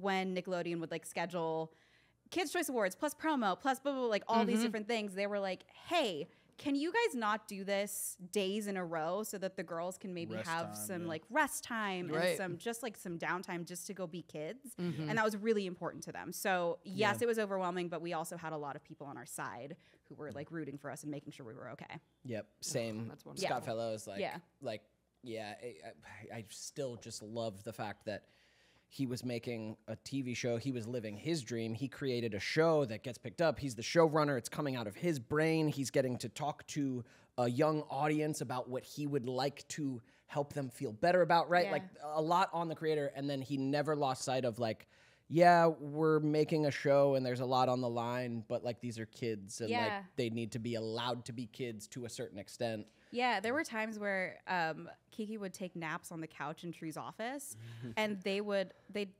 when Nickelodeon would like schedule Kids Choice Awards plus promo plus blah, blah, blah, like all these different things, they were like, hey, can you guys not do this days in a row so that the girls can maybe have some like rest time and some just like some downtime just to go be kids? And that was really important to them. So yes, it was overwhelming, but we also had a lot of people on our side who were like rooting for us and making sure we were okay. Yep, same. That's wonderful. Scott Fellows, I still just love the fact that he was making a TV show. He was living his dream. He created a show that gets picked up. He's the showrunner. It's coming out of his brain. He's getting to talk to a young audience about what he would like to help them feel better about, right? Like a lot on the creator. And then he never lost sight of like, yeah, we're making a show and there's a lot on the line, but like these are kids and like they need to be allowed to be kids to a certain extent. Yeah, there were times where Kiki would take naps on the couch in True's office, and they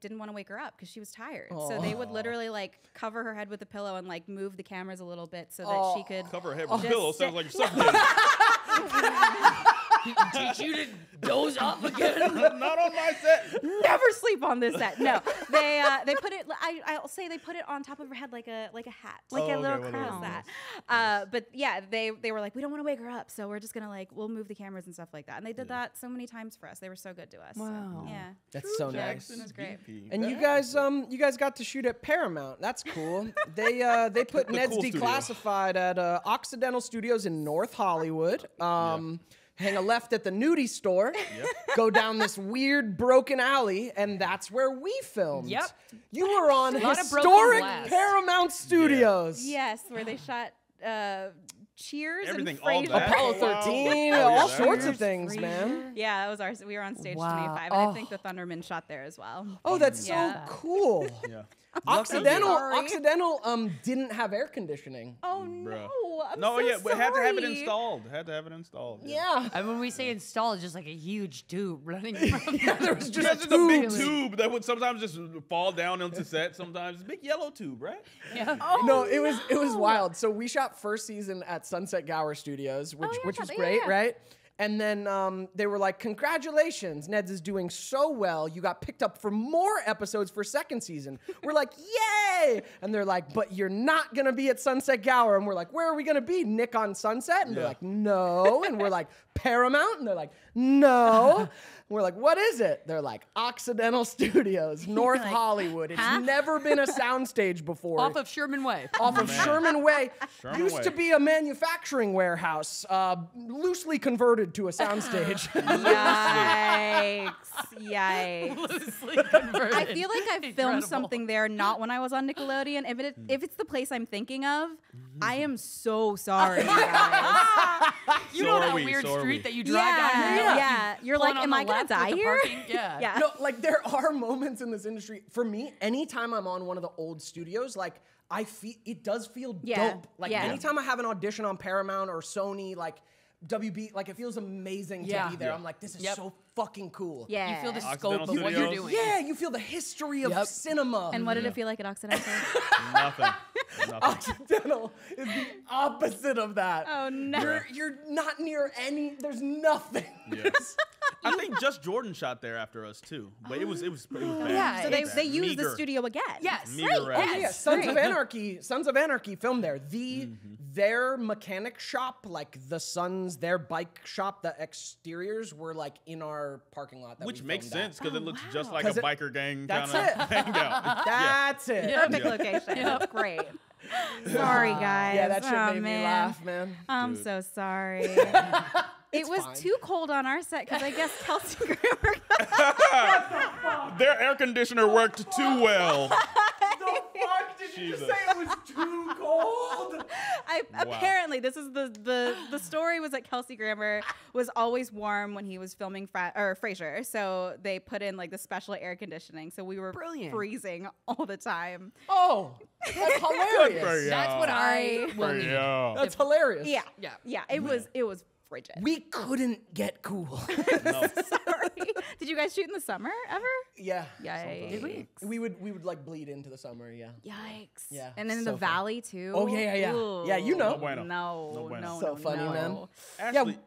didn't want to wake her up because she was tired. So they would literally like cover her head with a pillow and like move the cameras a little bit so that she could cover her head with a pillow. Sounds like you're sucking. Teach you to doze off again. Not on my set. Never sleep on this set. No, they put it. I'll say they put it on top of her head like a hat, like a little crown hat. But yeah, they were like, we don't want to wake her up, so we're just gonna like we'll move the cameras and stuff like that. And they did that so many times for us. They were so good to us. Wow. So, yeah, That's so nice. It was great. And you guys got to shoot at Paramount. That's cool. They put Ned's cool studio. Declassified at Occidental Studios in North Hollywood. Hang a left at the nudie store, go down this weird broken alley, and that's where we filmed. Yep. You were on Lot of broken historic glass. Paramount Studios. Yes, where they shot Cheers Everything, and Frasier. all that. Apollo Oh, wow. 13, Oh, yeah, all that sorts is. of things, man. Yeah, that was ours. We were on stage Wow. 25, and I think the Thunderman shot there as well. Oh, that's Yeah. so cool. Yeah. Occidental didn't have air conditioning. Oh no! Bruh. I'm No, so yeah, we had to have it sorry. installed. Had to have it installed. Yeah. And when we say install, it's just like a huge tube running from Yeah, there was Just, just a big tubes. tube that would sometimes just fall down onto set. Sometimes it's a big yellow tube, right? Yeah. No, it was wild. So we shot first season at Sunset Gower Studios, which was great, right? And then they were like, congratulations, Ned's is doing so well. You got picked up for more episodes for second season. We're like, yay! And they're like, but you're not going to be at Sunset Gower. And we're like, where are we going to be? Nick on Sunset? And they're like, no. And we're like, Paramount? And they're like, no. And we're like, what is it? They're like, Occidental Studios, North Hollywood. It's never been a soundstage before. Off of Sherman Way. Off of Sherman Way. Sherman Used Way. to be a manufacturing warehouse, loosely converted to a soundstage. Yikes! Yikes! Loosely converted. I feel like I've filmed Incredible. something there, not when I was on Nickelodeon. If it's the place I'm thinking of, I am so sorry, you guys. You know So are that we, weird so are street we. that you drive down here? Yeah. You're Pulling like, on am the I gonna left with die the here? parking? Yeah. Yeah. No, like there are moments in this industry. For me, anytime I'm on one of the old studios, like I feel it does feel dope. Like anytime I have an audition on Paramount or Sony, like WB, like it feels amazing to be there. I'm like, this is so fucking cool. Yeah. You feel the Occidental scope of what you're Studios. doing. Yeah, you feel the history of cinema. And what did it feel like at Occidental? Nothing. Nothing. Occidental is the opposite of that. Oh no! You're not near any. There's nothing. Yes. I think Just Jordan shot there after us too, but it was bad. Yeah, So it's they used the meager. studio again. Yes. Meager Right. rap. Yeah, Yes. Sons of Anarchy filmed there. Their mechanic shop, like their bike shop, the exteriors were like in our parking lot. That Which we makes filmed sense because it looks just like 'Cause a it- biker gang kind That's of it. hangout. That's it. Yeah. Perfect location. Great. Sorry, guys. Yeah, that shit Oh, made me man. laugh, man. I'm so sorry. It was fine. too cold on our set because I guess Kelsey Grammer. Their air conditioner worked too well. The fuck did you Jesus. say it was too cold? Apparently, this is the story was that Kelsey Grammer was always warm when he was filming Frasier, so they put in like the special air conditioning, so we were freezing all the time. Oh, that's hilarious. That's what I will need. Yeah. That's hilarious. Yeah. It was frigid. We couldn't get cool. No. Sorry. Did you guys shoot in the summer ever? Yeah. Yikes. We would like bleed into the summer, yeah. Yikes. Yeah, And in so the fun. valley too. Oh, yeah. Ooh. Yeah, you know. No bueno. No, No bueno. no, So no, funny, no. man. Ashley,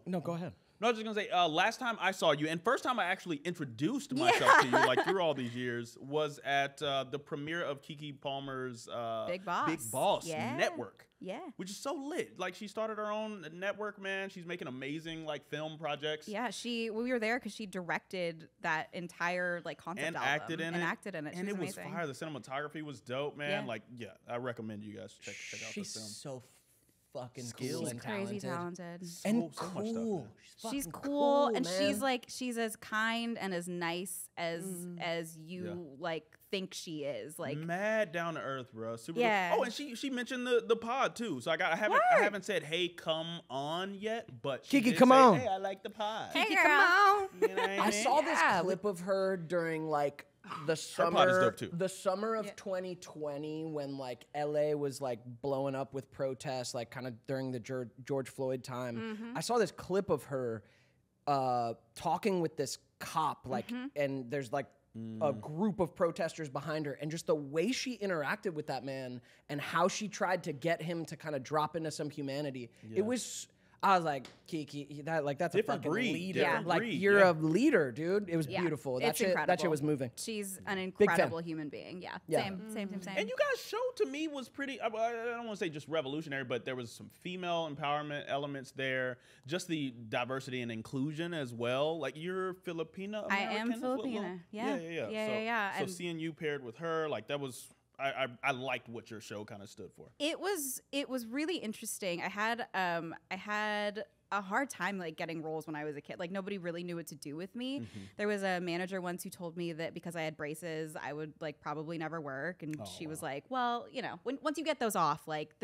No, go ahead. No, I was just gonna say, last time I saw you, and first time I actually introduced myself to you, like through all these years, was at the premiere of Keke Palmer's Big Boss Network. Yeah. Which is so lit. Like, she started her own network, man. She's making amazing, like, film projects. Yeah, we were there because she directed that entire, like, concept and album. Acted in it. And it was amazing. fire. The cinematography was dope, man. Yeah. Like, yeah, I recommend you guys check out the film. She's so fucking Skilled. cool She's and crazy talented. talented. And so much stuff, cool. man. She's fucking cool, and man. she's as kind and as nice as you like think she is. Like, mad down to earth, bro. Super Yeah. Oh, and she mentioned the pod too. So I haven't said hey come on yet, but she Keke, did come say, on. Hey, I like the pod. hey, Come girl. on. You know what I I mean? saw this clip of her during like the pod is summer, dope, too. the summer of 2020 when like LA was like blowing up with protests, like kind of during the George Floyd time. I saw this clip of her talking with this cop, like, and there's like a group of protesters behind her, and just the way she interacted with that man and how she tried to get him to kind of drop into some humanity. It was. I was like, Keke, that's Different a fucking breed, leader. different Like, breed, you're yeah. a leader, dude. It was Yeah, beautiful. it's That shit incredible. was moving. She's an fan. incredible human being. Yeah. Yeah. Same. And you guys' show to me was pretty, I don't want to say just revolutionary, but there was some female empowerment elements there. Just the diversity and inclusion as well. Like, you're Filipina I American? am Filipina. Yeah. So And seeing you paired with her, like, that was, I liked what your show kind of stood for. it was really interesting. I had a hard time like getting roles when I was a kid. Like, nobody really knew what to do with me. There was a manager once who told me that because I had braces, I would like probably never work. And she was like, well, you know, once you get those off, like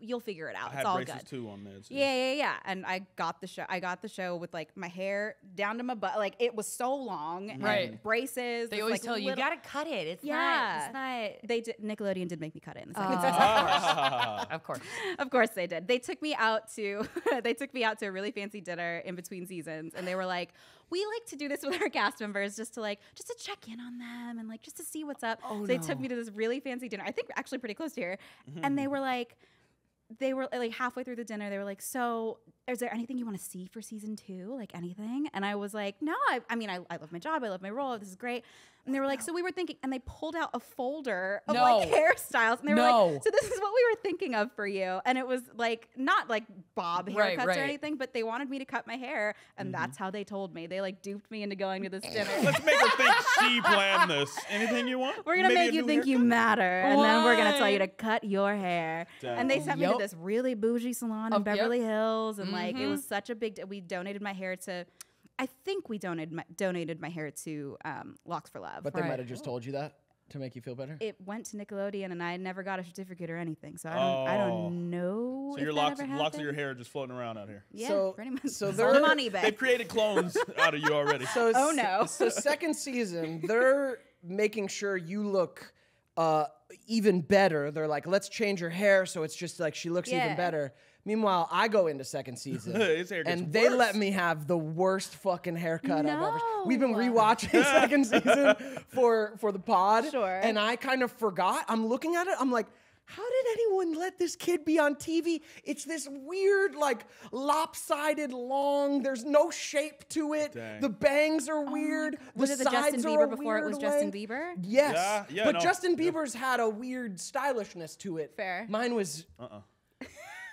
you'll figure it out. I It's had all braces good. too on meds. Yeah. And I got the show with like my hair down to my butt. Like, it was so long. Right. And braces. They this, always like, tell you, you little- gotta cut it. It's Yeah. not. They did. Nickelodeon did make me cut it in the second season. Of course. Of course they did. They took me out to a really fancy dinner in between seasons, and they were like, we like to do this with our cast members just to check in on them and like just to see what's up. So they took me to this really fancy dinner. I think actually pretty close to here. And they were like halfway through the dinner, they were like, so is there anything you want to see for season 2? Like, anything? And I was like, no, I mean, I love my job. I love my role. This is great. And they were like, so we were thinking, and they pulled out a folder of like hairstyles. And they were like, so this is what we were thinking of for you. And it was like, not like bob haircuts or anything, but they wanted me to cut my hair. And that's how they told me. They like duped me into going to this dinner. Let's make her think she planned this. Anything you want? We're going to Maybe make a you new think you haircut? matter. And then we're going to tell you to cut your hair. Damn. And they sent me to this really bougie salon in Beverly Hills. And like, it was such a big, we donated my hair to, I think we donated my hair to Locks for Love. But they might have just told you that to make you feel better. It went to Nickelodeon, and I never got a certificate or anything. So I don't know. So your locks of your hair are just floating around out here. Yeah, pretty much. So Sold them on eBay. They've created clones out of you already. So Oh, no. So second season, they're making sure you look even better. They're like, let's change her hair so it's just like she looks even better. Meanwhile, I go into second season, His hair gets and they worse. let me have the worst fucking haircut I've ever. No. We've been rewatching second season for the pod, Sure. and I kind of forgot. I'm looking at it. I'm like, how did anyone let this kid be on TV? It's this weird, like, lopsided, long. There's no shape to it. Dang. The bangs are weird. Was it the Justin sides are Bieber a before it was weird Justin length. Bieber? Yes. Yeah, but no. Justin Bieber's had a weird stylishness to it. Fair. Mine was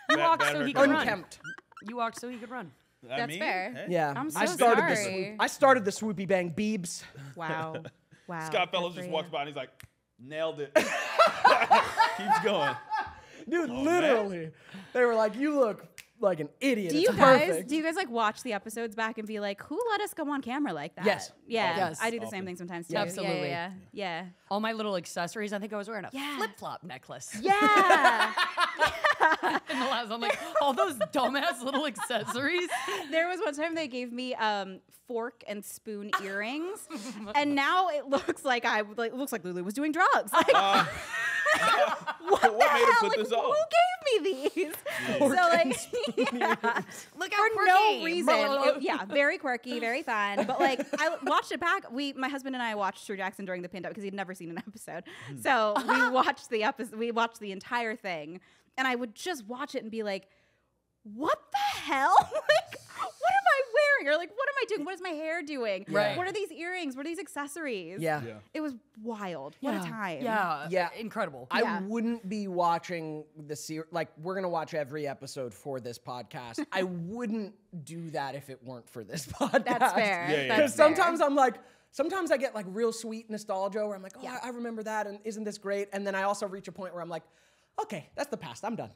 You walked so he could run. unkempt. You walked so he could run. That's fair. Hey. Yeah. I'm so I started sorry. I started the swoopy bang Biebs. Wow. Scott Fellows Good just for walks you. by and he's like, nailed it. Keeps going. Dude, literally. They were like, you look like an idiot. Do it's you guys perfect. like watch the episodes back and be like, who let us go on camera like that? Yes. Yeah. Yes. I do the same thing sometimes too. Yeah, absolutely. Yeah. All my little accessories. I think I was wearing a Yeah. flip-flop necklace. Yeah. In the last, I'm like, all those dumbass little accessories. There was one time they gave me fork and spoon earrings, and now it looks like Lulu was doing drugs. Like, what What made her hell? put Like, this on? who gave me these? So like, yeah. Look For out no reason. Yeah, very quirky, very fun. But like, I watched it back. My husband and I watched True Jackson during the pandemic because he'd never seen an episode. So we watched the episode. We watched the entire thing, and I would just watch it and be like, "What the hell? Like, what am I wearing? You're like, what am I doing? What is my hair doing? Right. What are these earrings? What are these accessories? Yeah. It was wild. What a time. Yeah. Incredible. I wouldn't be watching the series. Like, we're going to watch every episode for this podcast. I wouldn't do that if it weren't for this podcast. That's fair. Yeah, yeah. Because sometimes I'm like, sometimes I get like real sweet nostalgia where I'm like, oh, I remember that, and isn't this great? And then I also reach a point where I'm like, okay, that's the past. I'm done.